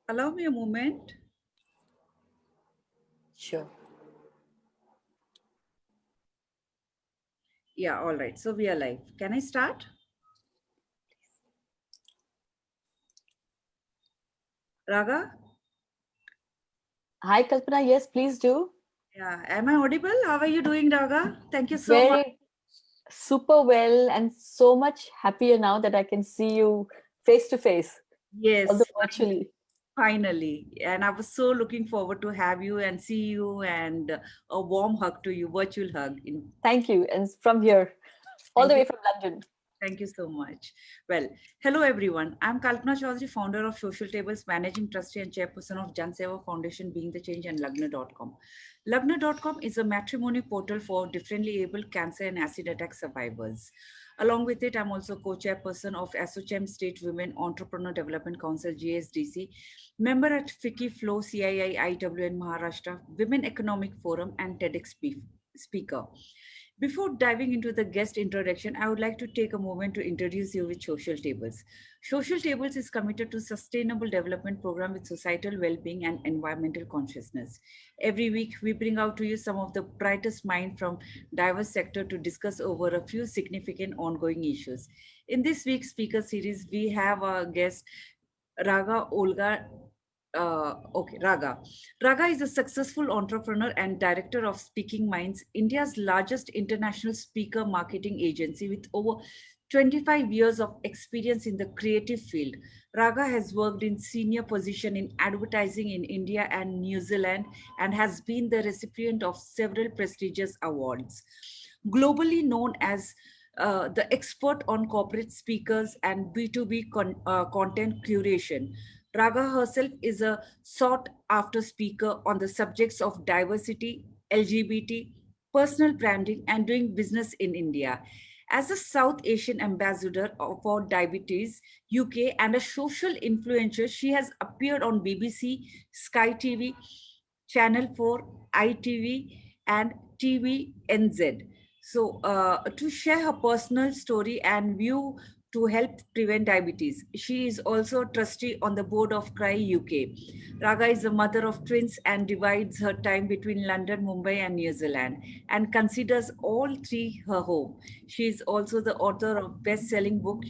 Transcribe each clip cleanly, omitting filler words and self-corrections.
Allow me a moment. Sure. Yeah, all right. So we are live. Can I start? Raga? Hi, Kalpana. Yes, please do. Yeah. Am I audible? How are you doing, Raga? Thank you so much. Very super well, and so much happier now that I can see you face to face, although Yes, virtually. finally. And I was so looking forward to have you and see you and a warm hug to you, virtual hug. Thank you. And from here, all the Thank you. way from London. Thank you so much. Well, hello everyone. I'm Kalpana Chowdhary, founder of Social Tables, managing trustee and chairperson of Jan Seva Foundation, Being the Change, and Lagna.com. Lagna.com is a matrimony portal for differently abled cancer and acid attack survivors. Along with it, I'm also co-chairperson of ASSOCHAM State Women Entrepreneur Development Council, GSDC, member at FICCI Flow, CII, IWN Maharashtra, Women Economic Forum, and TEDx speaker. Before diving into the guest introduction, I would like to take a moment to introduce you with Social Tables. Social Tables is committed to sustainable development program with societal well-being and environmental consciousness. Every week, we bring out to you some of the brightest minds from diverse sector to discuss over a few significant ongoing issues. In this week's speaker series, we have a guest Raga Olga. Raga. Raga is a successful entrepreneur and director of Speaking Minds, India's largest international speaker marketing agency with over 25 years of experience in the creative field. Raga has worked in senior position in advertising in India and New Zealand and has been the recipient of several prestigious awards. Globally known as the expert on corporate speakers and B2B content curation. Raga herself is a sought after speaker on the subjects of diversity, LGBT, personal branding, and doing business in India. As a South Asian ambassador for Diabetes UK and a social influencer, she has appeared on BBC, Sky TV, Channel 4, ITV, and TVNZ. So, to share her personal story and view to help prevent diabetes. She is also a trustee on the board of Cry UK. Raga is a mother of twins and divides her time between London, Mumbai, and New Zealand and considers all three her home. She is also the author of best-selling book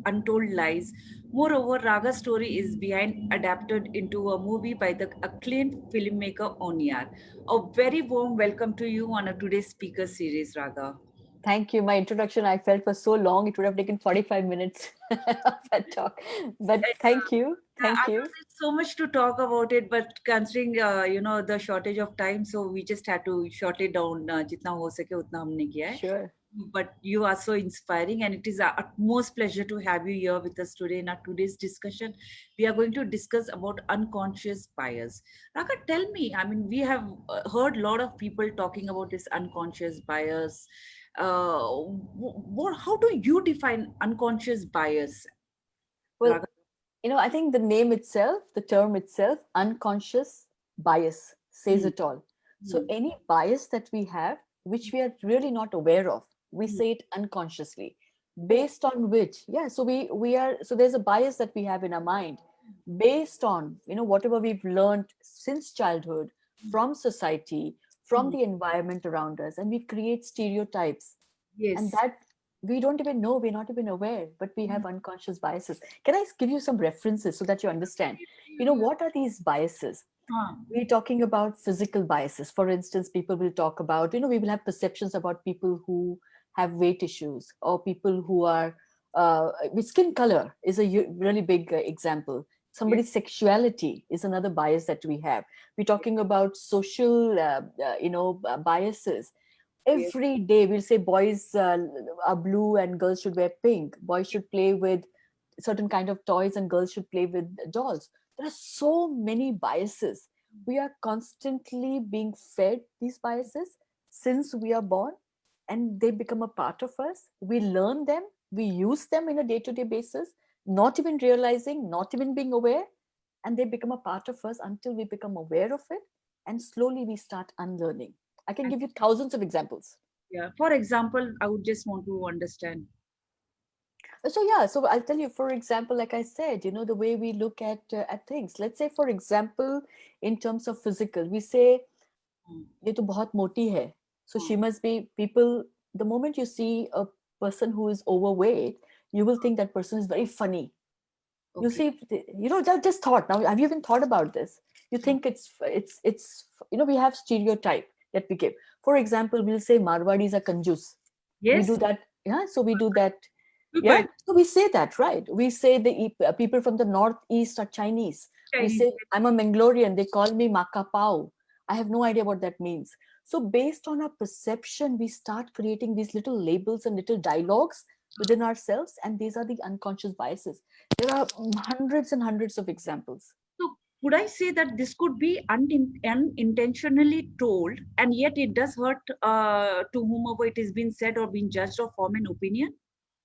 Untold Lies. Moreover, Raga's story is behind adapted into a movie by the acclaimed filmmaker Onyar. A very warm welcome to you on a today's speaker series, Raga. Thank you. My introduction I felt was so long, it would have taken 45 minutes of that talk. But thank you. I Thank know you. there's so much to talk about it, but considering the shortage of time, so we just had to short it down. जितना हो सके उतना हमने किया है. Sure. But you are so inspiring, and it is our utmost pleasure to have you here with us today. In our today's discussion, we are going to discuss about unconscious bias. Raka, tell me. I mean, we have heard a lot of people talking about this unconscious bias. How do you define unconscious bias, Well, Raga? I think the name itself, the term itself, unconscious bias, says Hmm, it all. So hmm, any bias that we have, which we are really not aware of, we hmm. say it unconsciously, Oh, based on which, yeah. So we are so there's a bias that we have in our mind, based on whatever we've learned since childhood, from society, from hmm. the environment around us, and we create stereotypes, and Yes. that we don't even know, we're not even aware, but we have unconscious biases. Can I give you some references so that you understand what are these biases? Huh. We're talking about physical biases. For instance, people will talk about, we will have perceptions about people who have weight issues, or people who are with skin color is a really big example. Yes. Somebody's sexuality is another bias that we have. We're talking about social biases. Yes. Every day we'll say boys are blue and girls should wear pink, boys should play with certain kind of toys and girls should play with dolls. There are so many biases. We are constantly being fed these biases since we are born, and they become a part of us. We learn them, we use them in a day-to-day basis, not even realizing, not even being aware, and they become a part of us until we become aware of it, and slowly we start unlearning. I can give you thousands of examples. Yeah. For example, I would just want to understand. So yeah, so I'll tell you, for example, like I said, the way we look at things. Let's say, for example, in terms of physical, we say Mm, ये तो बहुत मोटी है. So she mm, must be people. The moment you see a person who is overweight, you will think that person is very funny. You okay. see, that just thought. Now, have you even thought about this? You Mm, think we have stereotype that we give. For example, we'll say Marwadis are kanjus. We do yes, that. Yeah, so we do that. Yeah, but so we say that, right? We say people from the northeast are Chinese. We Chinese. say I'm a Mangalorean. They call me Maka Pao. I have no idea what that means. So based on our perception, we start creating these little labels and little dialogues within ourselves, and these are the unconscious biases. There are hundreds and hundreds of examples. So would I say that this could be unintentionally told, and yet it does hurt to whomever it is being said or being judged or form an opinion?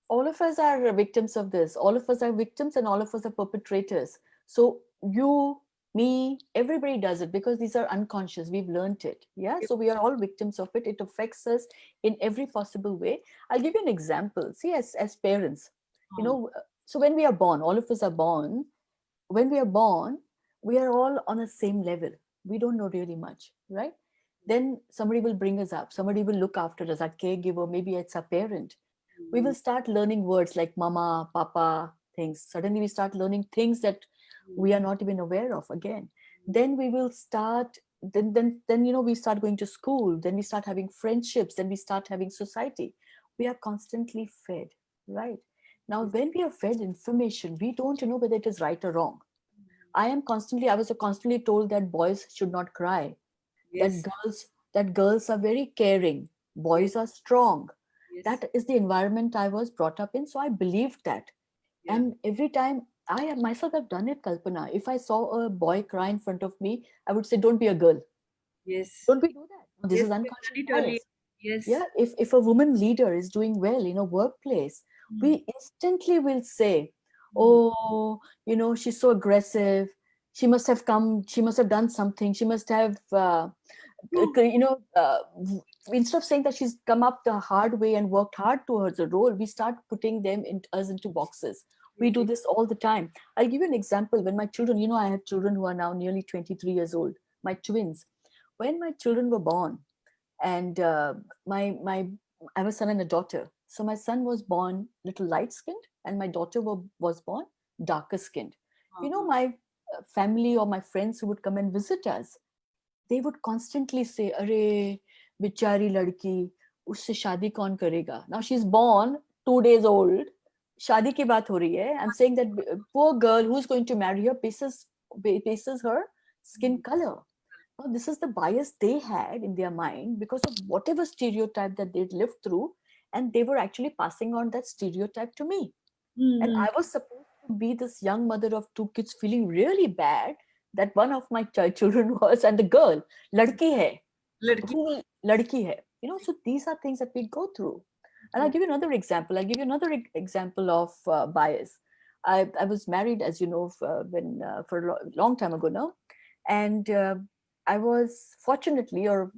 All of us are victims of this. All of us are victims, and all of us are perpetrators. So you, me, everybody does it because these are unconscious. We've learned it. Yeah, Yep. so we are all victims of it. It affects us in every possible way. I'll give you an example. See, as parents, you Uh, know so when we are born, all of us are born. When we are born, we are all on the same level. We don't know really much, right? Then somebody will bring us up, somebody will look after us, our caregiver, maybe it's our parent. We mm, will start learning words like mama, papa, things. Suddenly we start learning things that we mm, are not even aware of again. Then we will start, then we start going to school, then we start having friendships, then we start having society. We are constantly fed, right? Now, yes, when we are fed information, we don't know whether it is right or wrong. I was constantly told that boys should not cry, that yes, girls are very caring, yes, boys are strong. yes, That is the environment I was brought up in, so I believed that. yeah, And every time I myself have done it, Kalpana, if I saw a boy cry in front of me, I would say, don't be a girl. yes, Don't we do that? No, this yes. is We have unconscious done it earlier. bias. Yes. Yeah, if a woman leader is doing well in a workplace, Mm, we instantly will say, mm, oh, she's so aggressive. She must have done something. She must have, true. instead of saying that she's come up the hard way and worked hard towards a role, we start putting us into boxes. We do Really. this all the time. I'll give you an example. When my children, I have children who are now nearly 23 years old, my twins. When my children were born, and my I have a son and a daughter. So my son was born little light skinned, and my daughter was born darker skinned. Uh-huh. My family or my friends who would come and visit us, they would constantly say, "Arey, bichari ladki, usse shadi kaun karega?" Now she's born 2 days old. Shadi ki baat ho rahi hai. I'm saying that poor girl who's going to marry her bases her skin Mm, color. Now, this is the bias they had in their mind because of whatever stereotype that they'd lived through, and they were actually passing on that stereotype to me. And mm, I was supposed to be this young mother of two kids feeling really bad that one of my children was, and the girl, ladki hai. Ladki. Ladki hai. So these are things that we go through. And I'll True. give you another example. I'll give you another example of bias. I was married, as you know, for a long time ago now. And I was fortunately, or,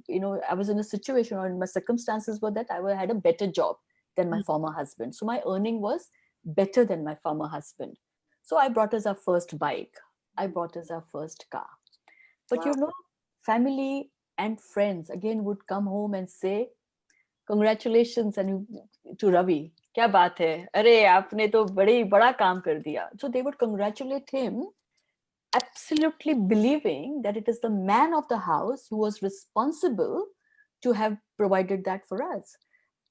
I was in a situation, or my circumstances were that I had a better job than my Mm, former husband. So my earning was better than my former husband. So I brought us our first bike. I mm. brought us our first car. But Wow. family and friends again would come home and say, congratulations and to Ravi. क्या बात है? अरे आपने तो बड़ा काम कर दिया. So they would congratulate him, absolutely believing that it is the man of the house who was responsible to have provided that for us.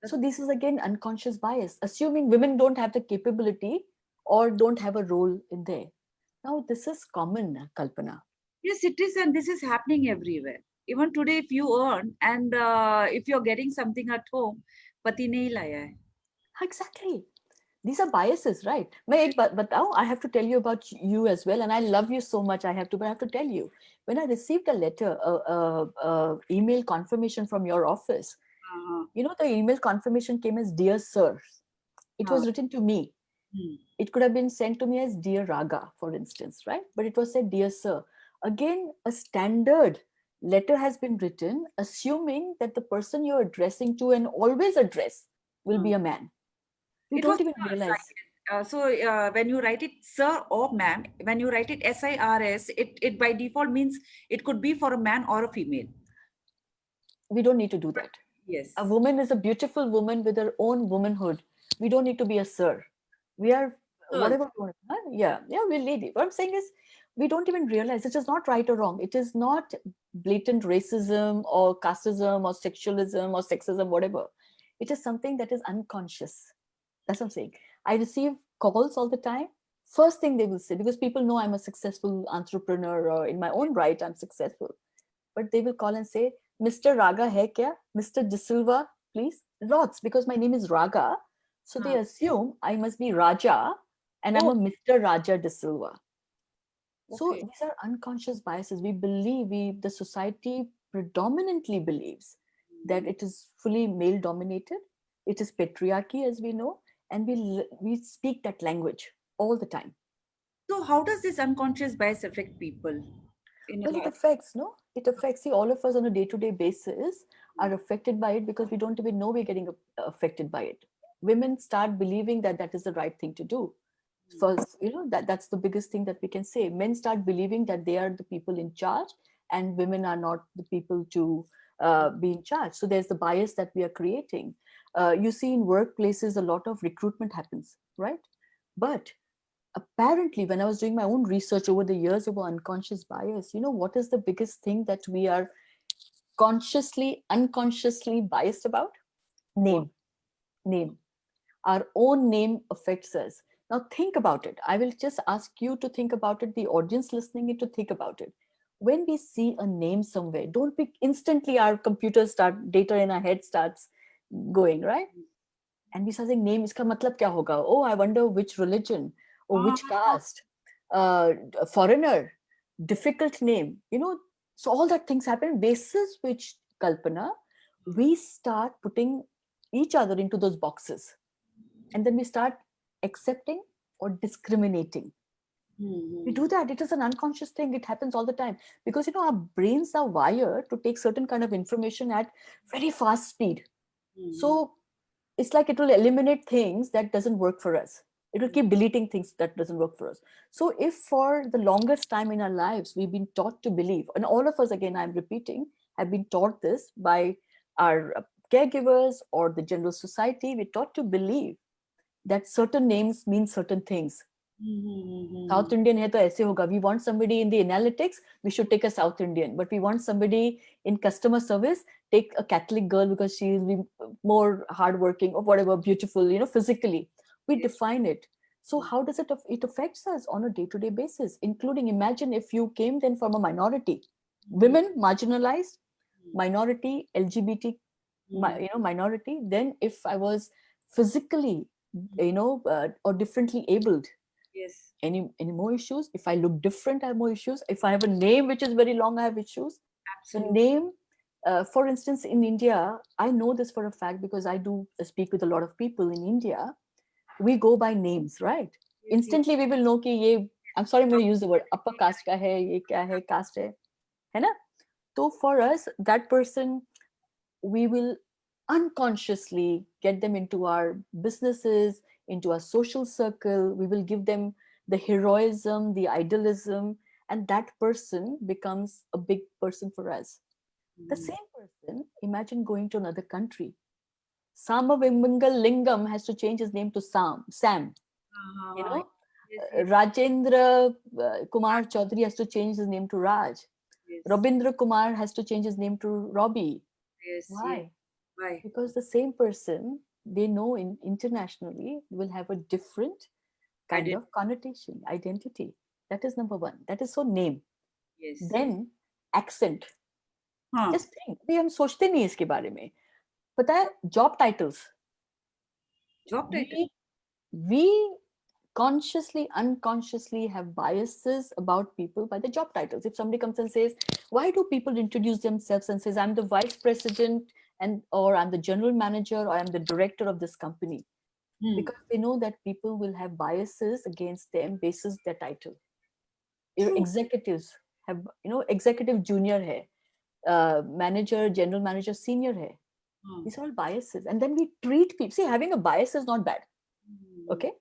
So this is again unconscious bias, assuming women don't have the capability or don't have a role in there. Now this is common, Kalpana. Yes, it is, and this is happening everywhere. Even today, if you earn and if you're getting something at home, pati nahi laya hai. Exactly. These are biases, right? But now I have to tell you about you as well, and I love you so much. But I have to tell you, when I received a letter, email confirmation from your office, Uh, the email confirmation came as "Dear Sir." It uh, was written to me. hmm. It could have been sent to me as "Dear Raga," for instance, right? But it was said "Dear Sir." Again, a standard letter has been written, assuming that the person you're addressing to and always address will uh. be a man. We It was don't even trust, I realize. guess. When you write it sir or ma'am, when you write it SIRS, it by default means it could be for a man or a female. We don't need to do that. A Yes. woman is a beautiful woman with her own womanhood. We don't need to be a sir. We are Girls. whatever we want. Huh? Yeah, we're lady. What I'm saying is, we don't even realize it is not right or wrong. It is not blatant racism or casteism or sexualism or sexism, whatever. It is something that is unconscious. That's what I'm saying. I receive calls all the time. First thing they will say, because people know I'm a successful entrepreneur or in my own right, I'm successful. But they will call and say, Mr. Raga hai kya? Mr. D'silva, please? Lots, because my name is Raga. So they Huh. assume I must be Raja and I'm Oh, a Mr. Raja D'silva. So okay. these are unconscious biases. The society predominantly believes that it is fully male dominated. It is patriarchy, as we know, and we speak that language all the time. So how does this unconscious bias affect people in a Well, it large? affects, no? It affects, see, all of us on a day-to-day basis are affected by it because we don't even know we're getting affected by it. Women start believing that that is the right thing to do. First, that's the biggest thing that we can say. Men start believing that they are the people in charge and women are not the people to be in charge. So there's the bias that we are creating. You see in workplaces, a lot of recruitment happens, right? But apparently, when I was doing my own research over the years about unconscious bias, what is the biggest thing that we are consciously, unconsciously biased about? What? Name. Name. Our own name affects us. Now think about it. I will just ask you to think about it, the audience listening it to think about it. When we see a name somewhere, don't we instantly our computer start data in our head starts going, right? And we start saying name iska matlab kya hoga? Oh, I wonder which religion or which Ah, caste, a foreigner, difficult name. So all that things happen. Basis which Kalpana, we start putting each other into those boxes, and then we start accepting or discriminating. We do that. It is an unconscious thing. It happens all the time because our brains are wired to take certain kind of information at very fast speed. So it's like it will eliminate things that doesn't work for us. It will keep deleting things that doesn't work for us. So if for the longest time in our lives we've been taught to believe, and all of us, again I'm repeating, have been taught this by our caregivers or the general society, we're taught to believe that certain names mean certain things. South Indian hai to aise hoga. We want somebody in the analytics, we should take a South Indian. But we want somebody in customer service, take a Catholic girl because she is more hardworking or whatever, beautiful, physically. We yes. define it. So how does it affects us on a day-to-day basis, including imagine if you came then from a minority, women marginalized, minority, LGBT, minority. Then if I was physically, or differently abled, Yes. any more issues. If I look different, I have more issues. If I have a name which is very long, I have issues. The Absolutely. name, for instance, in India, I know this for a fact because I do speak with a lot of people in India. We go by names, right? Yes. Yes. Instantly we will know ki ye, I'm sorry, I'm going to use the word upper caste ka hai, ye kya hai, caste hai na? So for us, that person, we will unconsciously get them into our businesses, into our social circle. We will give them the heroism, the idealism, and that person becomes a big person for us. The same person, imagine going to another country. Samavimangal Lingam has to change his name to Sam. You know, Yes. Yes. Rajendra Kumar Chowdhary has to change his name to Raj. Yes. Rabindra Kumar has to change his name to Robbie. Yes. Yes. Why? Why? Because the same person, they know internationally will have a different I kind did. of connotation, identity. That is number one. That is so name. Yes. Then accent. Huh. Just think, we हम सोचते नहीं इसके बारे में. पता है job titles. Job title. We consciously, unconsciously have biases about people by the job titles. If somebody comes and says, why do people introduce themselves and says, I'm the vice president, and or I'm the general manager, or I'm the director of this company? Because they know that people will have biases against them basis their title. Your True. executives have, executive junior hai, manager, general manager, senior hai. Hmm. These are all biases. And then we treat people. See, having a bias is not bad. Okay?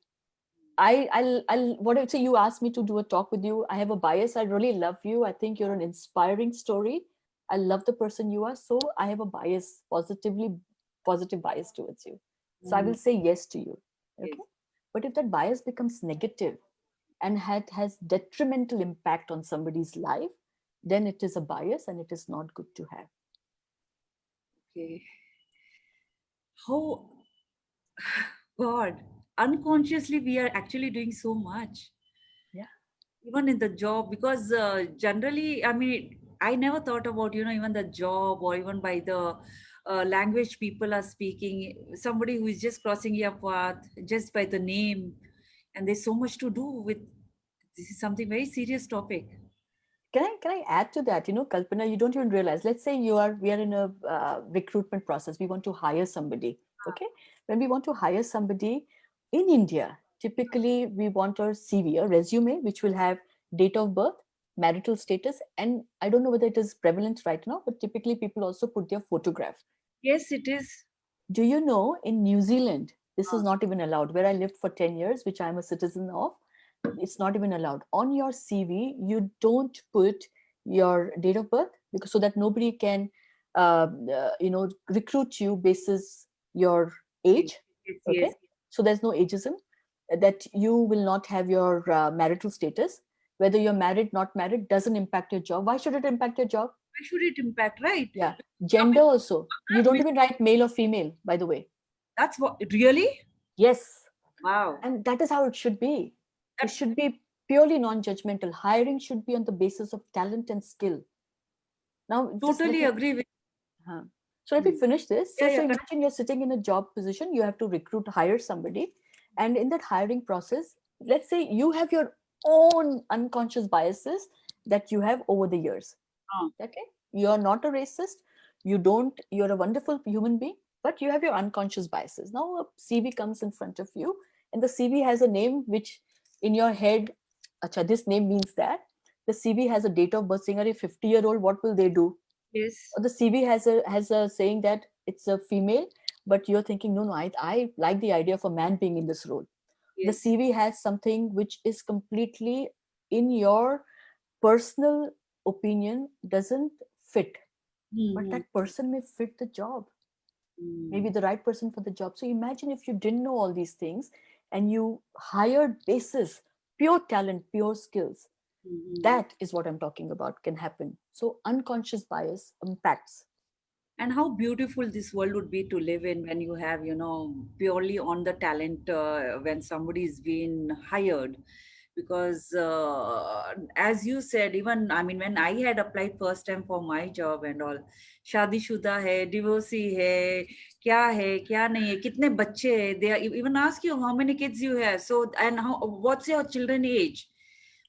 I'll what I say, you asked me to do a talk with you. I have a bias. I really love you. I think you're an inspiring story. I love the person you are. So I have a bias, positive bias towards you. So I Mm, will say yes to you. yes. Okay. But if that bias becomes negative and has detrimental impact on somebody's life, then it is a bias and it is not good to have. Okay. How, God, unconsciously we are actually doing so much, Yeah. even in the job, because generally, I mean, I never thought about, even the job or even by the language people are speaking, somebody who is just crossing your path just by the name. And there's so much to do with this is something very serious topic. Can I add to that? Kalpana, you don't even realize. Let's say we are in a recruitment process. We want to hire somebody. Okay, when we want to hire somebody in India, typically we want a CV, a resume, which will have date of birth, marital status, and I don't know whether it is prevalent right now, but typically people also put their photograph. Yes, it is. Do you know in New Zealand, this is Uh, not even allowed, where I lived for 10 years, which I'm a citizen of, it's not even allowed. On your CV, you don't put your date of birth because so that nobody can, recruit you basis your yes, age. yes, Okay. yes, So there's no ageism, that you will not have your marital status. Whether you're married, not married, doesn't impact your job. Why should it impact your job? why should it impact, right? Yeah. I Gender mean, also. You don't which, even write male or female, by the way. that's what really. Yes. Wow, And that is how it should be. It that should be purely non-judgmental. Hiring should be on the basis of talent and skill. Now, just let totally me agree with. huh. So let me Hmm. finish this. So, Yeah, so yeah, imagine you're sitting in a job position, you have to recruit, hire somebody. And in that hiring process, let's say you have your own unconscious biases that you have over the years. Okay. You're not a racist. You're a wonderful human being, but you have your unconscious biases. Now a CV comes in front of you, and the CV has a name which in your head, acha, this name means that. The CV has a date of birth saying, are a 50-year-old, what will they do? yes, Or the CV has a saying that it's a female, but you're thinking, no, no, I like the idea of a man being in this role. The yes. CV has something which is completely in your personal opinion doesn't fit, but Hmm. that person may fit the job, maybe Hmm. the right person for the job. So imagine if you didn't know all these things and you hired basis pure talent, pure skills. Hmm. That is what I'm talking about can happen. So unconscious bias impacts. And how beautiful this world would be to live in when you have, purely on the talent, when somebody's been hired. Because as you said, even, I mean, when I had applied first time for my job and all, शादी शुदा है, divorcee है क्या नहीं है, कितने बच्चे है, they even ask you how many kids you have, so and how, what's your children age,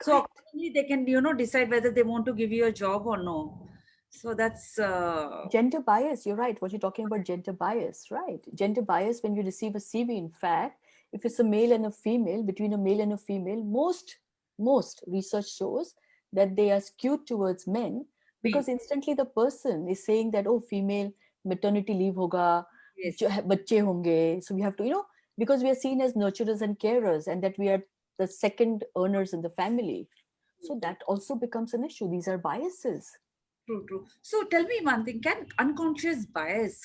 so Correct. accordingly they can, decide whether they want to give you a job or no. So that's Gender bias, you're right. What you're talking about, gender bias, right? Gender bias when you receive a CV, in fact, if it's a male and a female, between a male and a female, most research shows that they are skewed towards men me. because instantly the person is saying that, oh, female maternity leave hoga, Yes, bacche honge. So we have to, because we are seen as nurturers and carers, and that we are the second earners in the family. So true, that also becomes an issue. These are biases. true, true. So tell me one thing, can unconscious bias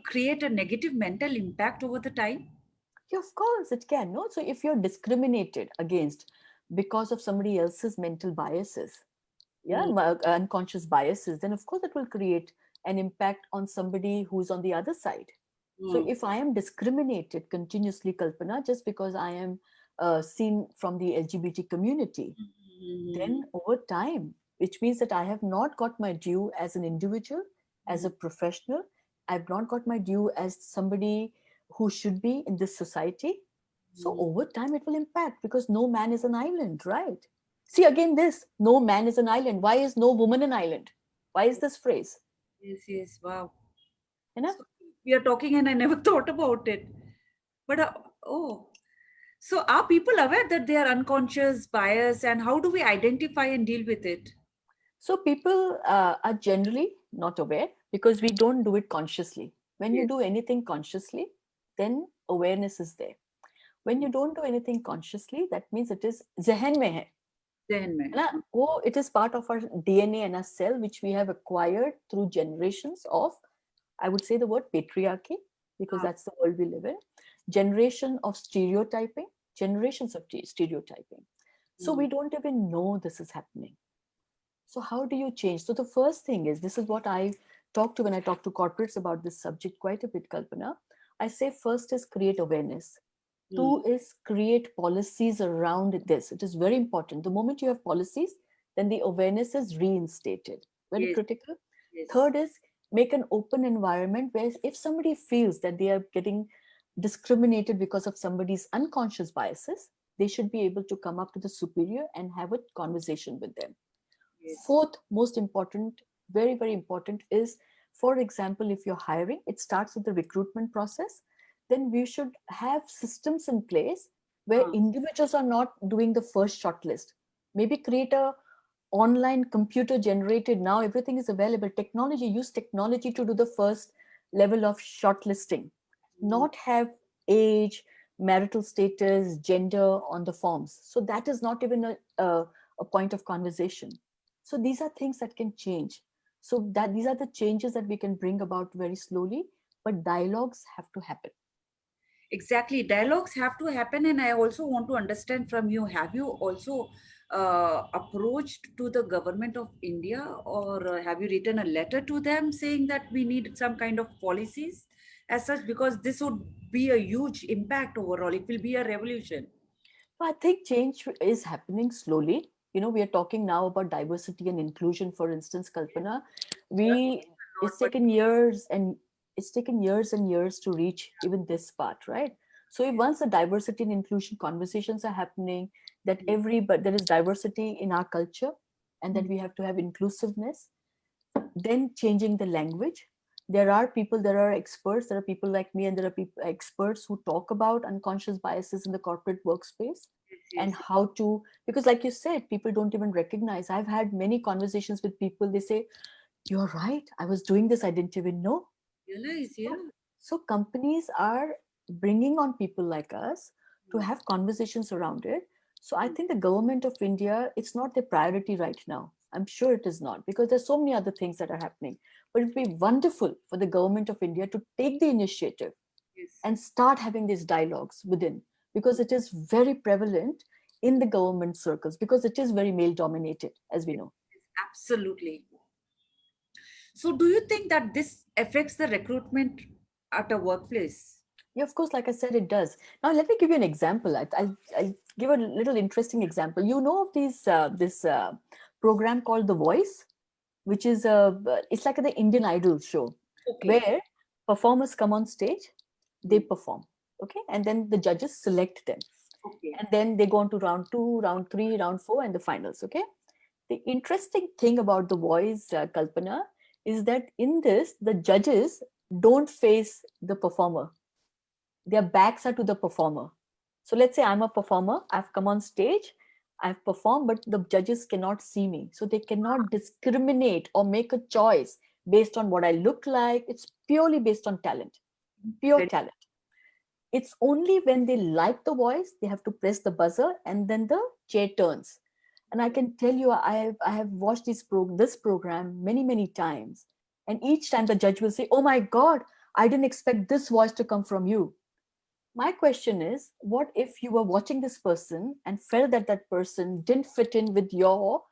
create a negative mental impact over the time? Yeah, of course, it can. No, so if you're discriminated against because of somebody else's mental biases, yeah, Mm, unconscious biases, then of course it will create an impact on somebody who's on the other side. So mm, if I am discriminated continuously, Kalpana, just because I am seen from the LGBT community, mm, then over time, which means that I have not got my due as an individual, as mm, a professional, I've not got my due as somebody who should be in this society. So mm. over time, it will impact because no man is an island, right? See, again, this no man is an island. Why is no woman an island? Why is this phrase? Yes, yes, wow. You know? So we are talking and I never thought about it. But oh, so are people aware that they are unconscious bias, and how do we identify and deal with it? So people are generally not aware because we don't do it consciously. When you Yes. do anything consciously, then awareness is there. When you don't do anything consciously, that means it is zehen mein hai. जहन में है ना? वो, it is part of our DNA and our cell, which we have acquired through generations of, I would say the word patriarchy, because हाँ, that's the world we live in. Generation of stereotyping, generations of stereotyping. So we don't even know this is happening. So how do you change? So the first thing is, this is what I talk to when I talk to corporates about this subject quite a bit, Kalpana. I say first is create awareness. Two is create policies around this. It is very important. The moment you have policies, then the awareness is reinstated. Very yes, critical. yes, Third is make an open environment where if somebody feels that they are getting discriminated because of somebody's unconscious biases, they should be able to come up to the superior and have a conversation with them. yes, Fourth, most important, very, very important is, for example, if you're hiring, it starts with the recruitment process. Then we should have systems in place where हाँ, individuals are not doing the first shortlist. Maybe create a online computer generated, now everything is available. Technology, use technology to do the first level of shortlisting. Not have age, marital status, gender on the forms. So that is not even a point of conversation. So these are things that can change. So that these are the changes that we can bring about very slowly, but dialogues have to happen. exactly. Dialogues have to happen, and I also want to understand from you. Have you also approached to the government of India, or have you written a letter to them saying that we need some kind of policies as such? Because this would be a huge impact overall. It will be a revolution. So I think change is happening slowly. You know, we are talking now about diversity and inclusion, for instance, Kalpana. We are We talking a lot, it's but taken years and years and years to reach even this part, right? So if once the diversity and inclusion conversations are happening, that but there is diversity in our culture, and that we have to have inclusiveness, then changing the language. There are people, there are experts, there are people like me, and there are people experts who talk about unconscious biases in the corporate workspace, yes, and yes, how to, because like you said, people don't even recognize. I've had many conversations with people, they say, you're right, I was doing this, I didn't even know. realize, yeah. So companies are bringing on people like us to have conversations around it. So I think the government of India, it's not the priority right now. I'm sure it is not, because there's so many other things that are happening. But it'd be wonderful for the government of India to take the initiative Yes, and start having these dialogues within, because it is very prevalent in the government circles, because it is very male dominated, as we yes, know. yes, absolutely. So, do you think that this affects the recruitment at a workplace? Yeah, of course, like I said, it does. Now, let me give you an example. I'll give a little interesting example. You know of this program called The Voice, which is it's like the Indian Idol show, Okay, where performers come on stage, they mm, perform, okay, and then the judges select them, okay, and then they go on to round two, round three, round four, and the finals. Okay. The interesting thing about The Voice, Kalpana, is that in this, the judges don't face the performer, their backs are to the performer. So let's say I'm a performer, I've come on stage, I've performed, but the judges cannot see me. So they cannot discriminate or make a choice based on what I look like. It's purely based on talent, pure very talent. It's only when they like the voice, they have to press the buzzer, and then the chair turns. And I can tell you, I have watched this program many, many times. And each time the judge will say, "Oh my God, I didn't expect this voice to come from you." My question is, what if you were watching this person and felt that that person didn't fit in with your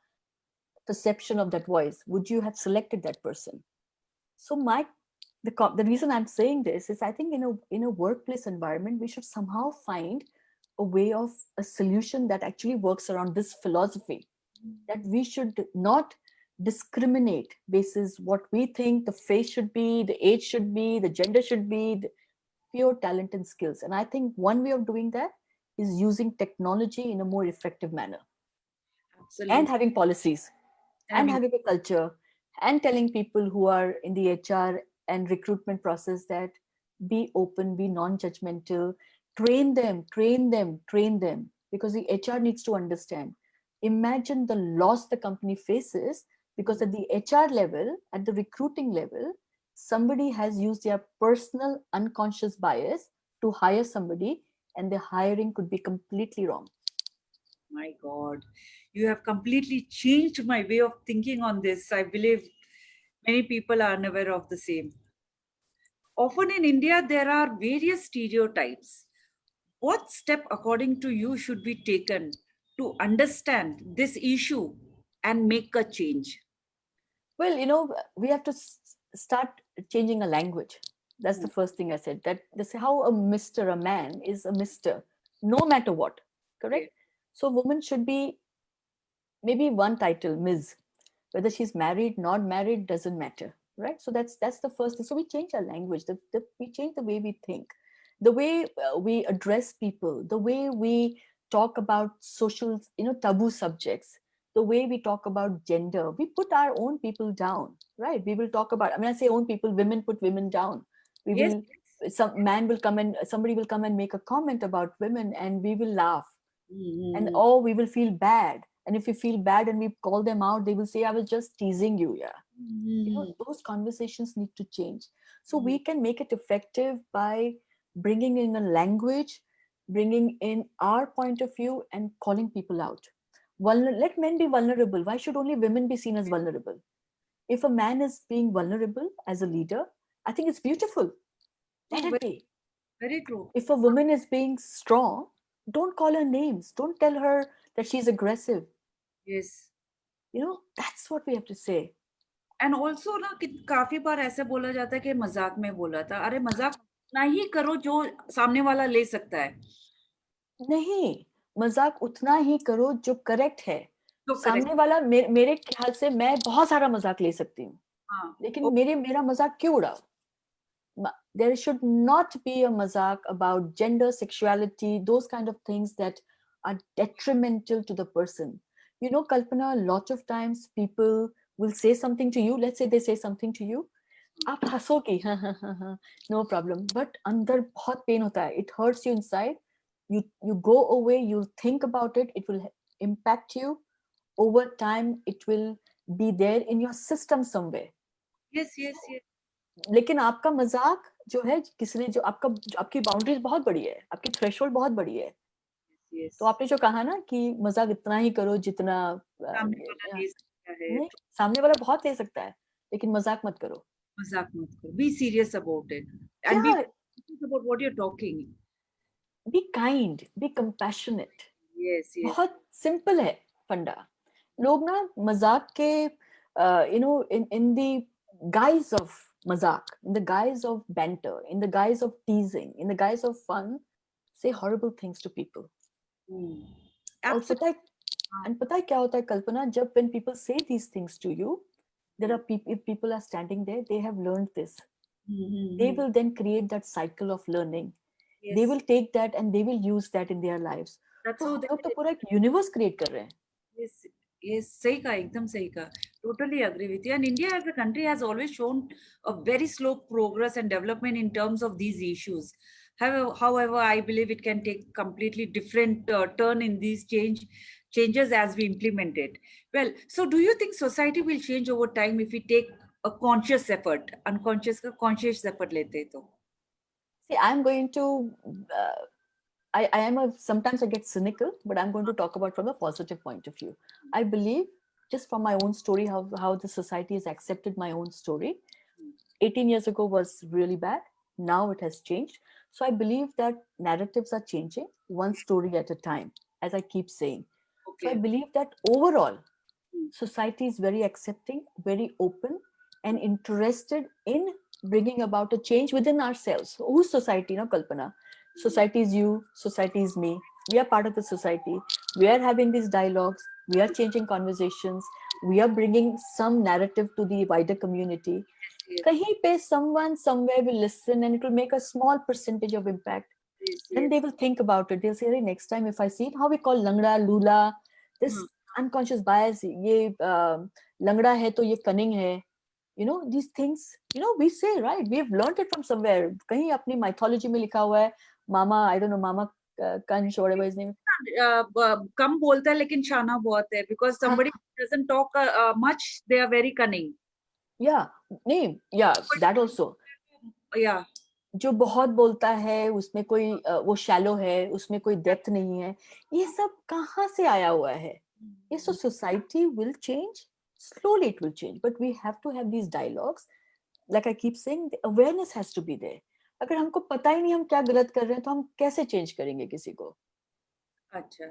perception of that voice? Would you have selected that person? So the reason I'm saying this is, I think in a workplace environment, we should somehow find a way of a solution that actually works around this philosophy, that we should not discriminate basis what we think the face should be, the age should be, the gender should be, the pure talent and skills. And I think one way of doing that is using technology in a more effective manner, and absolutely having policies, and having having a culture, and telling people who are in the HR and recruitment process that be open, be non-judgmental, train them, train them, train them, because the HR needs to understand. Imagine the loss the company faces because at the HR level, at the recruiting level, somebody has used their personal unconscious bias to hire somebody, and the hiring could be completely wrong. My God, you have completely changed my way of thinking on this. I believe many people are unaware of the same. Often in India, there are various stereotypes. What step, according to you, should be taken to understand this issue and make a change? Well, we have to start changing a language. That's the Mm. first thing I said. That this how a Mr. a man is a Mr. no matter what. Okay. Correct? So woman should be maybe one title, Ms. Whether she's married, not married, doesn't matter. Right? So that's the first thing. So we change our language. We change the way we think, the way we address people, the way we talk about social, taboo subjects, the way we talk about gender. We put our own people down, right? We will talk about, I mean, I say own people, women put women down. We Yes. will, some man will come and somebody will come and make a comment about women and we will laugh, and Mhm. oh, we will feel bad. And if we feel bad and we call them out, they will say, I was just teasing you. Yeah. Mhm. Those conversations need to change. So Mhm. we can make it effective by bringing in a language, bringing in our point of view and calling people out. Let men be vulnerable. Why should only women be seen as vulnerable? If a man is being vulnerable as a leader, I think it's beautiful. Let True, it very, be. very true. If a woman is being strong, don't call her names, don't tell her that she's aggressive. Yes. That's what we have to say. And also ना कि काफी बार ऐसे बोला जाता है कि मजाक में बोला था, अरे मजाक ना ही करो जो सामने वाला ले सकता है। नहीं, मजाक उतना ही करो जो करेक्ट है। तो करेक्ट। सामने वाला मेरे ख्याल से मैं बहुत सारा मजाक ले सकती हूँ, हाँ। लेकिन मेरा मजाक क्यों उड़ाओ? There should not be a mazak about gender, sexuality, those kind of things that are detrimental to the person. Kalpana, a lot of times people will say something to you. Let's say they say something to you. आप हंसोगी, हाँ हाँ हाँ हाँ, no problem. But अंदर बहुत pain होता है. It hurts you inside. You go away. You think about it. It will impact you over time. It will be there in your system somewhere. Yes yes yes लेकिन आपका मजाक जो है, किसी ने जो आपकी बाउंड्रीज बहुत बड़ी है, आपकी थ्रेशोल्ड बहुत बड़ी है। यस। तो आपने जो कहा ना कि मजाक इतना ही करो जितना सामने वाला ले सकता है। नहीं, सामने वाला बहुत ले सकता है, लेकिन मजाक मत करो। मजाक मत करो, be serious about it and be क्या? About what you are talking. Be kind, be compassionate. Yes yes. बहुत सिंपल है फंडा। लोग ना मजाक के in the guise of mazak, in the guise of banter, in the guise of teasing, in the guise of fun, say horrible things to people. और पता है, and पता है क्या होता है कल्पना, जब when people say these things to you, there are people, if people are standing there, they have learned this. They will then create that cycle of learning. They will take that and they will use that in their lives. That's तो how हम they लोग तो पूरा एक universe create कर रहे हैं। yes, yes, सही कहा, एकदम सही कहा. Totally agree with you. And India as a country has always shown a very slow progress and development in terms of these issues. However, I believe it can take completely different turn in these changes as we implement it. Well, so do you think society will change over time if we take a conscious effort, unconscious का conscious effort लेते हैं तो? See, I'm going to I am sometimes I get cynical, but I'm going to talk about from a positive point of view. I believe, just from my own story, how the society has accepted my own story. 18 years ago was really bad. Now it has changed. So I believe that narratives are changing one story at a time, as I keep saying. So I Okay. believe that overall, society is very accepting, very open, and interested in bringing about a change within ourselves. Whose society, Kalpana? Society is you, society is me. We are part of the society. We are having these dialogues. We are changing conversations. We are bringing some narrative to the wider community. Yes, Kahin pe someone somewhere will listen and it will make a small percentage of impact. yes, Then yes. they will think about it. They'll say, hey, next time if I see it, how we call langda, lula, this unconscious bias, ye langda hai to ye cunning hai. These things, we say, right? We have learned it from somewhere. Kahin apni mythology mein likha hua hai, Mama, I don't know, Mama Kanch, whatever his name. कम बोलता है लेकिन शाना बहुत है, because somebody doesn't talk much, they are very cunning. Yeah, that also. Yeah. जो बहुत बोलता है उसमें कोई वो शैलो है, उसमें कोई डेप्थ नहीं है, ये सब कहाँ से आया हुआ है? ये so society will change, slowly it will change, but we have to have these dialogues. Like I keep saying, the awareness has to be there. अगर हमको पता ही नहीं हम क्या गलत कर रहे हैं तो हम कैसे चेंज करेंगे किसी को? अच्छा,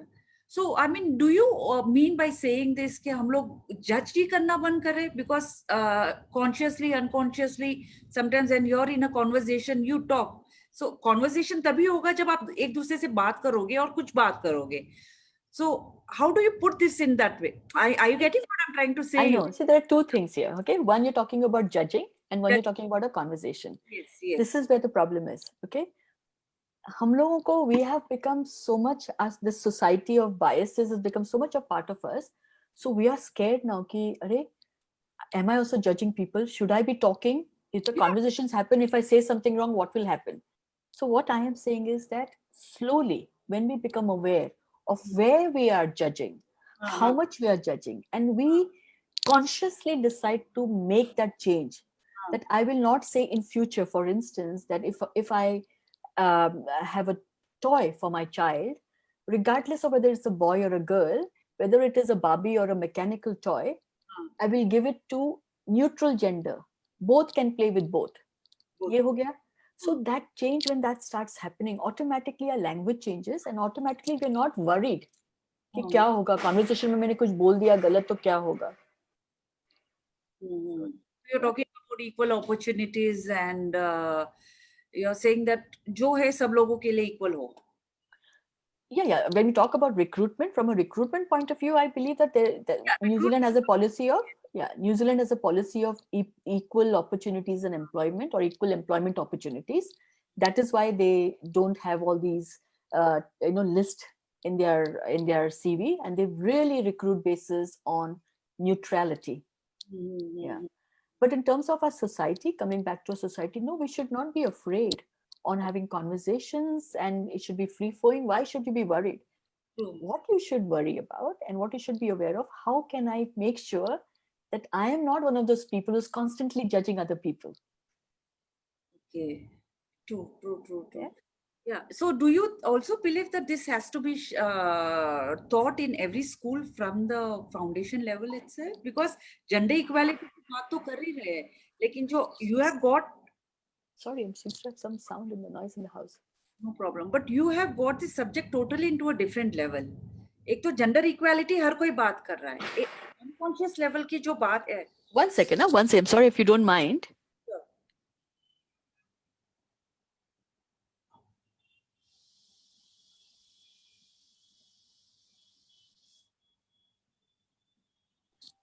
so I mean, do you mean by saying this कि हम लोग जज ही करना बंद करें? Because consciously, unconsciously, sometimes when you're in a conversation, you talk. So conversation तभी होगा जब आप एक दूसरे से बात करोगे और कुछ बात करोगे. So how do you put this in that way? Are you getting what I'm trying to say? I know. See, there are two things here. Okay, one you're talking about judging, and one you're talking about a conversation. Yes, yes. This is where the problem is. Okay, हम लोगों को we have become so much as this society of biases has become so much a part of us. So we are scared now. कि अरे, am I also judging people? Should I be talking? If the conversations happen, if I say something wrong, what will happen? So what I am saying is that slowly, when we become aware of where we are judging, how much we are judging, and we consciously decide to make that change, that I will not say in future, for instance, that if I have a toy for my child, regardless of whether it's a boy or a girl, whether it is a Barbie or a mechanical toy, I will give it to neutral gender. Both can play with both. ये हो गया. So that change, when that starts happening, automatically our language changes, and automatically we're not worried कि क्या होगा, conversation में मैंने कुछ बोल दिया गलत तो क्या होगा. You're talking about equal opportunities, and you're saying that जो है सब लोगों के लिए equal हो. Yeah. When we talk about recruitment, from a recruitment point of view, I believe that New Zealand has a policy of New Zealand has a policy of equal opportunities in employment, or equal employment opportunities. That is why they don't have all these list in their CV, and they really recruit basis on neutrality. Yeah. But in terms of our society, coming back to a society, no, we should not be afraid on having conversations, and it should be free flowing. Why should you be worried? What you should worry about and what you should be aware of, how can I make sure that I am not one of those people who's constantly judging other people? Okay. True. Yeah. So do you also believe that this has to be taught in every school from the foundation level itself? Because gender equality की बात तो कर ही रहे हैं, लेकिन जो you have got. Sorry, I seems to have some sound in the noise in the house. No problem. But you have got this subject totally into a different level. एक तो gender equality हर कोई बात कर रहा है. एक unconscious level की जो बात है. One second. I'm sorry if you don't mind. Sure.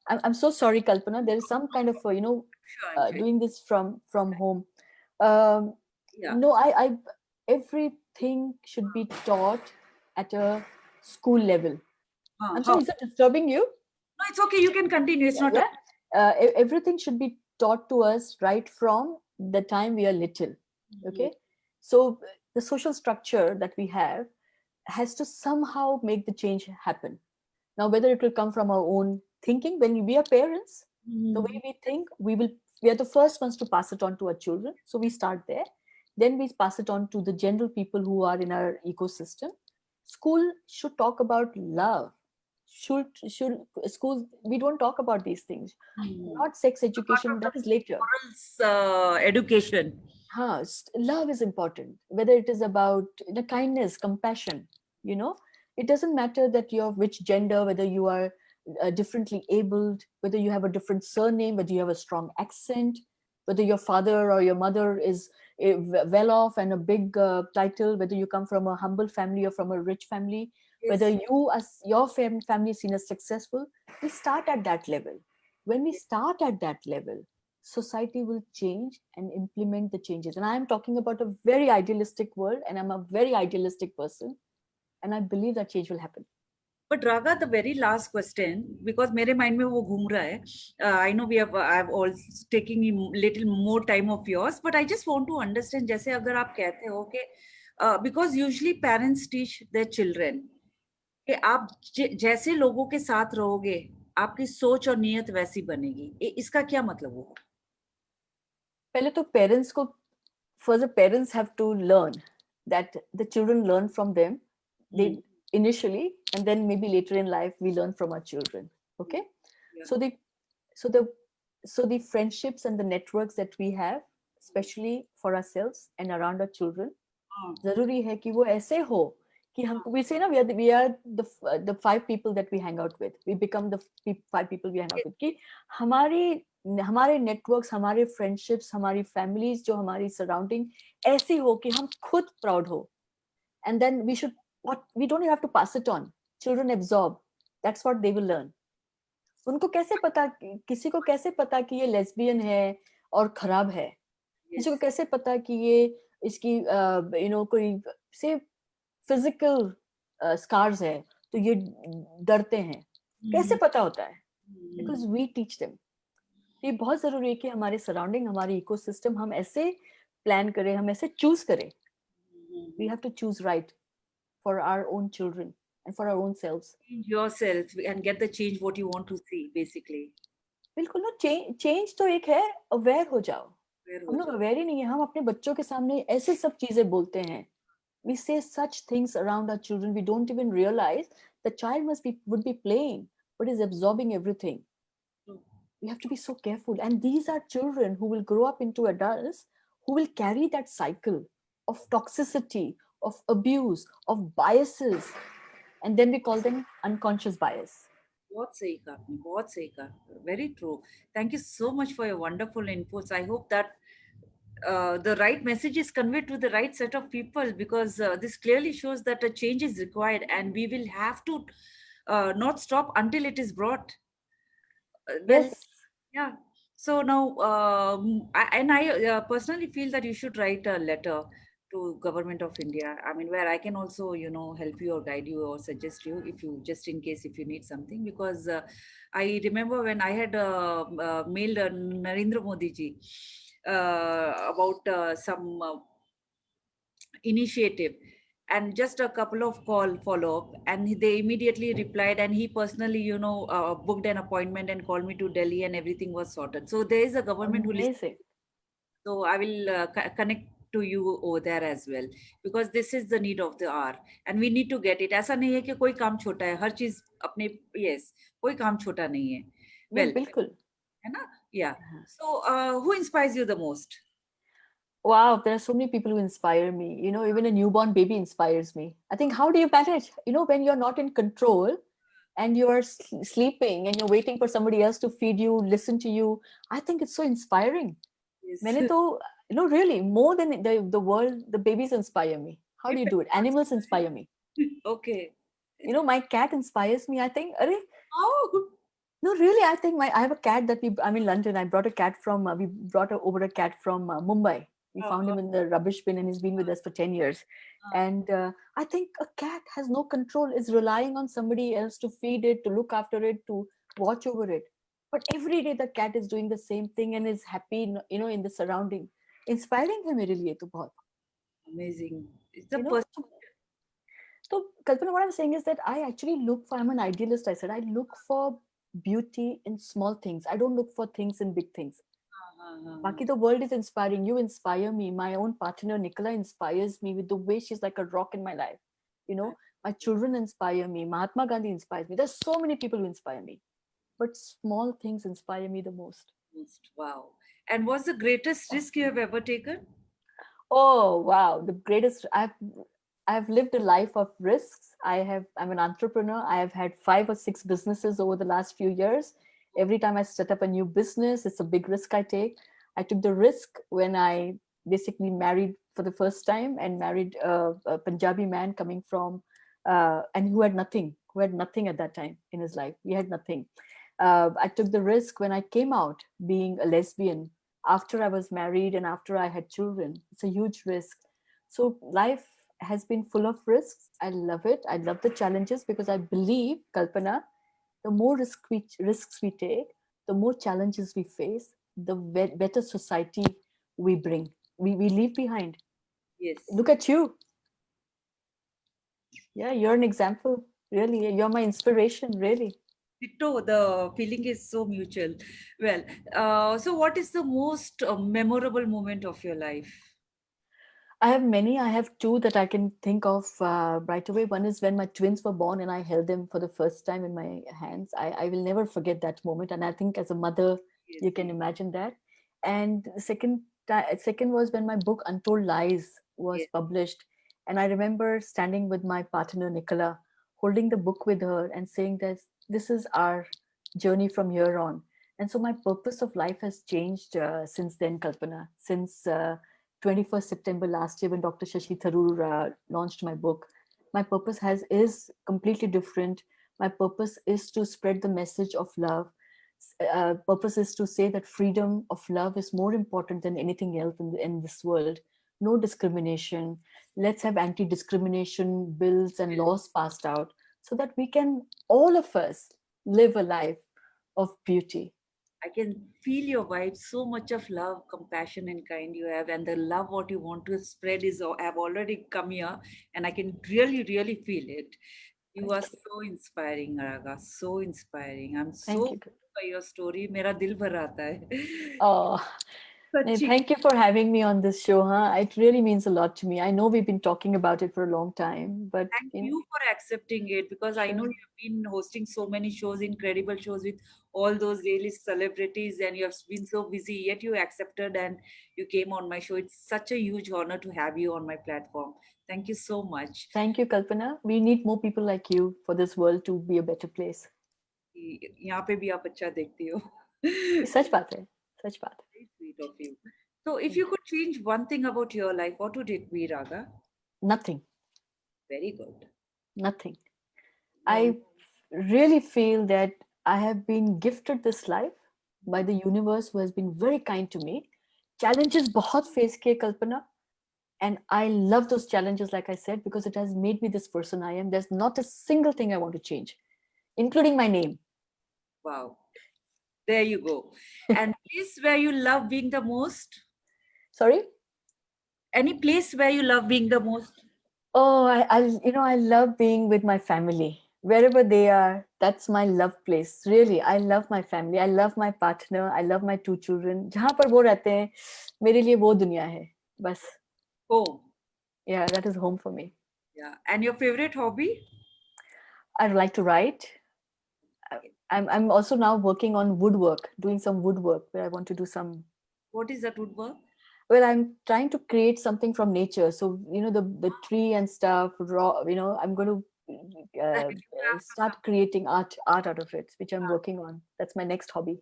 I'm so sorry, Kalpana. There is some kind of Sure. doing this from home. Yeah. No, I everything should be taught at a school level. I'm sorry, is it disturbing you? No, it's okay. You can continue. It's not. Everything should be taught to us right from the time we are little. Okay, so the social structure that we have has to somehow make the change happen. Now, whether it will come from our own thinking, when we are parents, the way we think, we are the first ones to pass it on to our children. So we start there. Then we pass it on to the general people who are in our ecosystem. School should talk about love. Should schools, we don't talk about these things. Not sex education, that is later. Morals, education. Love is important, whether it is about the kindness, compassion. It doesn't matter that you're which gender, whether you are differently abled, whether you have a different surname, whether you have a strong accent, whether your father or your mother is well off and a big title, whether you come from a humble family or from a rich family, whether you as your family is seen as successful. We start at that level. When we start at that level, society will change and implement the changes. And I am talking about a very idealistic world, and I'm a very idealistic person, and I believe that change will happen. But Raga, the very last question, because मेरे mind में वो घूम रहा है. I know I've also taking little more time of yours, but I just want to understand. जैसे अगर आप कहते हो कि because usually parents teach their children कि आप जैसे लोगों के साथ रहोगे, आपकी सोच और नियत वैसी बनेगी. इसका क्या मतलब होगा? पहले तो पेरेंट्स को first the parents have to learn that the children learn from them. They initially, and then maybe later in life we learn from our children. Okay, Yeah. so the so the so the friendships and the networks that we have, especially for ourselves and around our children, हाँ, जरूरी है कि वो ऐसे हो कि हम, we say ना, we are the five people that we hang out with, we become the five people we hang out with, कि हमारे नेटवर्क्स, हमारे फ्रेंडशिप्स, हमारी फैमिलीज, जो हमारी सराउंडिंग ऐसी हो कि हम खुद प्राउड हो, and then we don't have to pass it on. Children absorb, that's what they will learn. उनको कैसे पता, किसी को कैसे पता कि ये लेस्बियन है और खराब है, किसी को कैसे पता कि ये इसकी कोई से फिजिकल स्कार्स है तो ये डरते हैं, कैसे पता होता है? Because we teach them. ये बहुत जरूरी है कि हमारे सराउंडिंग, हमारे इकोसिस्टम हम ऐसे प्लान करें, हम ऐसे चूज करें. We have to choose right for our own children and for our own selves. Change yourself and get the change what you want to see, basically. बिल्कुल ना, चेंज तो एक है, अवेयर हो जाओ. Aware हम हो लोग जाओ. अवेयर ही नहीं है. हम अपने बच्चों के सामने ऐसे सब चीजें बोलते हैं. We say such things around our children. We don't even realize the child would be playing, but is absorbing everything. We have to be so careful. And these are children who will grow up into adults who will carry that cycle of toxicity, of abuse, of biases. And then we call them unconscious bias. बहुत सही कहा आपने, बहुत सही कहा. Very true. Thank you so much for your wonderful inputs. I hope that the right message is conveyed to the right set of people, because this clearly shows that a change is required and we will have to not stop until it is brought. Well, Yes. yeah. So now, I personally feel that you should write a letter to Government of India. I mean, where I can also, help you or guide you or suggest you, if you, just in case if you need something. Because I remember when I had mailed Narendra Modi ji about some initiative, and just a couple of call follow up, and they immediately replied, and he personally booked an appointment and called me to Delhi, and everything was sorted. So there is a government who listens. Amazing. So I will connect to you over there as well, because this is the need of the hour and we need to get it. ऐसा नहीं है कि कोई काम छोटा है, हर चीज अपने, yes, कोई काम छोटा नहीं है. नहीं, Well, बिल्कुल. है ना? Yeah. So who inspires you the most? Wow, there are so many people who inspire me. Even a newborn baby inspires me. I think, how do you manage? When you're not in control and you're sleeping and you're waiting for somebody else to feed you, listen to you. I think it's so inspiring. Yes. मैंने तो, really, more than the world, the babies inspire me. How do you do it? Animals inspire me. Okay. My cat inspires me. I think, Arey, Oh. no, really, I think I have a cat that I'm in London. I brought a cat from, we brought over a cat from Mumbai. We found him in the rubbish bin and he's been with us for 10 years. And I think a cat has no control, is relying on somebody else to feed it, to look after it, to watch over it. But every day the cat is doing the same thing and is happy, in the surrounding. Inspiring है मेरे लिए तो बहुत. Amazing. It's a You know, person. so Kalpana, what I'm saying is that I actually look for, I'm an idealist, I said, I look for beauty in small things. I don't look for things in big things. Baki, the world is inspiring. You inspire me. My own partner, Nicola, inspires me with the way she's like a rock in my life. My children inspire me. Mahatma Gandhi inspires me. There's so many people who inspire me. But small things inspire me the most. Wow. And what's the greatest risk you have ever taken? Oh, wow. The greatest. I've lived a life of risks. I'm an entrepreneur. I have had 5 or 6 businesses over the last few years. Every time I set up a new business, it's a big risk I take. I took the risk when I basically married for the first time, and married a Punjabi man coming from, and who had nothing at that time in his life. He had nothing. I took the risk when I came out being a lesbian after I was married and after I had children. It's a huge risk. So life has been full of risks. I love it. I love the challenges, because I believe, Kalpana, the more risks we take, the more challenges we face, the better society we bring, we leave behind. Yes. Look at you. Yeah, you're an example. Really, you're my inspiration, really. Ditto, the feeling is so mutual. Well, so what is the most memorable moment of your life? I have many. I have two that I can think of right away. One is when my twins were born and I held them for the first time in my hands. I will never forget that moment. And I think as a mother, you can Seriously. imagine that. And the second was when my book Untold Lies was Yes. published. And I remember standing with my partner, Nicola, holding the book with her and saying that this is our journey from here on. And so my purpose of life has changed since then, Kalpana, since 21st September last year when Dr. Shashi Tharoor launched my book. My purpose is completely different. My purpose is to spread the message of love. Purpose is to say that freedom of love is more important than anything else in this world. No discrimination. Let's have anti-discrimination bills and laws passed out so that we can, all of us, live a life of beauty. I can feel your vibe. So much of love, compassion, and kind you have, and the love what you want to spread is have already come here, and I can really, really feel it. You Thank are you. so inspiring, Raga. So inspiring. I'm so Thank you. moved by your story. मेरा दिल भर आता है. Oh, no, सच्ची. thank you for having me on this show, huh? It really means a lot to me. I know we've been talking about it for a long time, but Thank you for accepting it, because I know sure. you've been hosting so many shows, incredible shows with all those daily celebrities, and you have been so busy, yet you accepted and you came on my show. It's such a huge honor to have you on my platform. Thank you so much. Thank you, Kalpana. We need more people like you for this world to be a better place. यहाँ पे भी आप अच्छा देखती हो. सच बात है, सच बात है. Very sweet of you. So, if you could change one thing about your life, what would it be, Raga? Nothing, Very good. nothing. Well, I really feel that I have been gifted this life by the universe who has been very kind to me. Challenges बहुत face किए कल्पना, and I love those challenges, like I said, because it has made me this person I am. There's not a single thing I want to change, including my name. wow. There you go. And place where you love being the most? Sorry. Any place where you love being the most? Oh, I love being with my family wherever they are. That's my love place. Really, I love my family. I love my partner. I love my two children. जहाँ पर वो रहते हैं, मेरे लिए वो दुनिया है. बस. Home. Yeah, that is home for me. Yeah. And your favorite hobby? I like to write. I'm also now working on woodwork, doing some woodwork where I want to do some. What is that woodwork? Well, I'm trying to create something from nature. So the tree and stuff. Raw. I'm going to The handicraft or start something. creating art out of it, which I'm working on. That's my next hobby.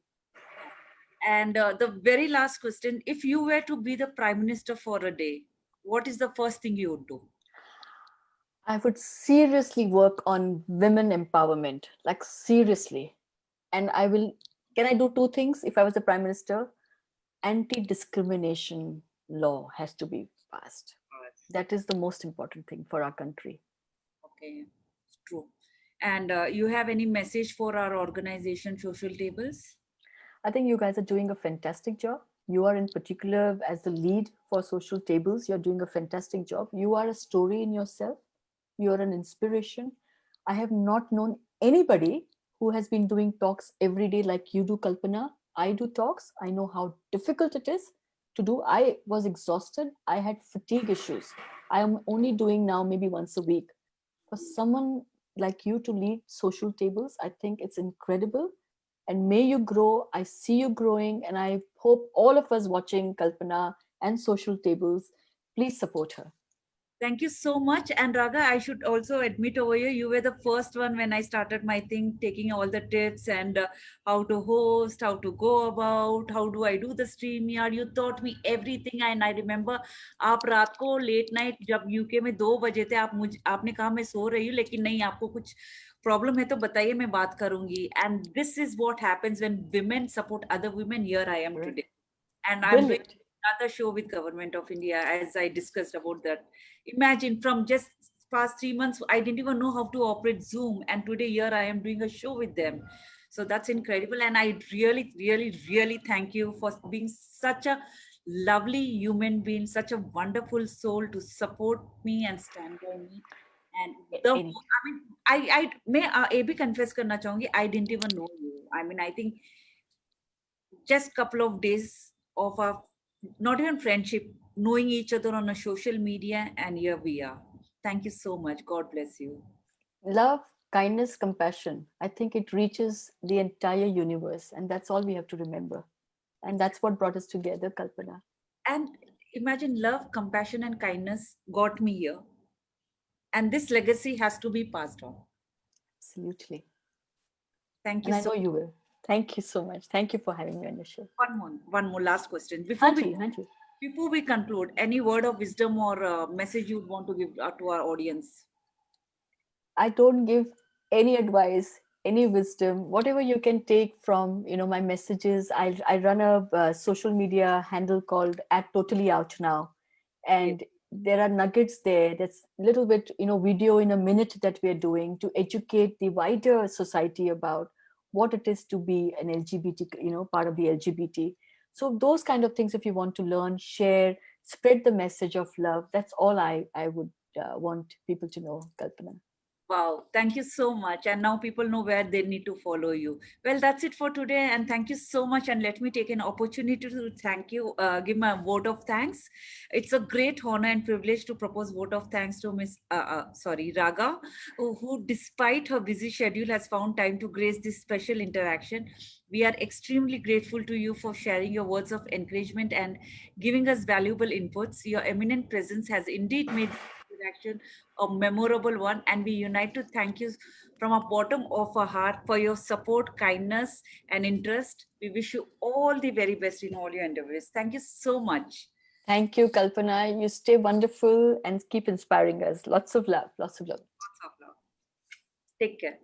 And the very last question, if you were to be the prime minister for a day, what is the first thing you would do? I would seriously work on women empowerment, like seriously. And I will. Can I do two things if I was the prime minister? Anti-discrimination law has to be passed. Yes. That is the most important thing for our country. Okay, it's true. And you have any message for our organization, Social Tables? I think you guys are doing a fantastic job. You are in particular as the lead for Social Tables. You're doing a fantastic job. You are a story in yourself. You are an inspiration. I have not known anybody who has been doing talks every day like you do, Kalpana. I do talks. I know how difficult it is to do. I was exhausted. I had fatigue issues. I am only doing now maybe once a week. For someone like you to lead Social Tables, I think it's incredible. And may you grow. I see you growing, and I hope all of us watching Kalpana and Social Tables, please support her. Thank you so much. And Raga, I should also admit over here, you were the first one when I started my thing, taking all the tips and how to host, how to go about, how do I do the stream yard. You taught me everything. And I remember आप रात को late night जब UK में 2 बजे थे आपने कहा मैं सो रही हूँ लेकिन नहीं आपको कुछ प्रॉब्लम है तो बताइए मैं बात करूंगी. And this is what happens when women support other women. Here I am Right. today. And I'm doing Brilliant. another show with Government of India, as I discussed about that. Imagine from just past 3 months, I didn't even know how to operate Zoom, and today here I am doing a show with them. So that's incredible, and I really, really, really thank you for being such a lovely human being, such a wonderful soul to support me and stand by me. And Any. I mean, I may ये भी confess करना चाहूंगी, I didn't even know you. I mean, I think just couple of days of our not even friendship, knowing each other on a social media, and here we are. Thank you so much. God bless you. Love, kindness, compassion. I think it reaches the entire universe, and that's all we have to remember. And that's what brought us together, Kalpana. And imagine love, compassion, and kindness got me here. And this legacy has to be passed on. Absolutely. Thank you And I so know much. you will. Thank you so much. Thank you for having me on your show. One more last question. Hanji, Hanji. Before we conclude, any word of wisdom or message you'd want to give to our audience? I don't give any advice, any wisdom, whatever you can take from my messages. I run a social media handle called at Totally Out Now, Yes. and there are nuggets there. That's little bit video in a minute that we are doing to educate the wider society about what it is to be an LGBT, part of the LGBT. So those kind of things, if you want to learn, share, spread the message of love. That's all I would want people to know, Kalpana. Wow, thank you so much. And now people know where they need to follow you. Well, that's it for today. And thank you so much. And let me take an opportunity to thank you, give my vote of thanks. It's a great honor and privilege to propose vote of thanks to Raga, who, despite her busy schedule, has found time to grace this special interaction. We are extremely grateful to you for sharing your words of encouragement and giving us valuable inputs. Your eminent presence has indeed made interaction a memorable one, and we unite to thank you from the bottom of our heart for your support, kindness, and interest. We wish you all the very best in all your endeavors. Thank you so much. Thank you, Kalpana. You stay wonderful and keep inspiring us. Lots of love. Lots of love. Lots of love. Take care.